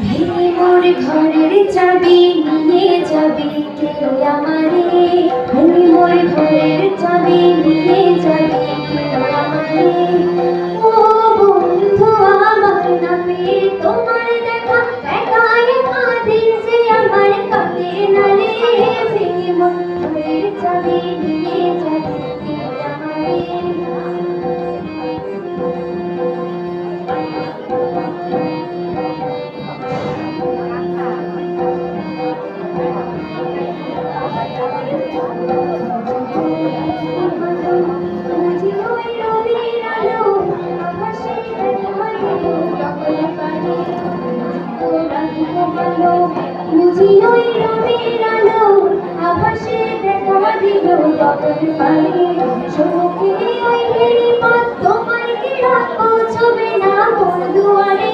ভেঙে মোর ঘরের চাবি নিয়ে যাবে কেউ আমারে, ভেঙে মোর ঘরের চাবি নিয়ে যাবে কেউ আমারে। ও বন্ধু আমার নামে তোমার দেখা, একা একা দিছে আমার কাঁদে না রে। ভেঙে মোর ঘরের চাবি নিয়ে যাবে কেউ আমারে। বুঝি ওই রবির আলো আভাসে দেখা দিল গগন পানে, চোখে ওই গিরিপথ তোমার কি রাত পৌঁছবে না মোর দুয়ারে।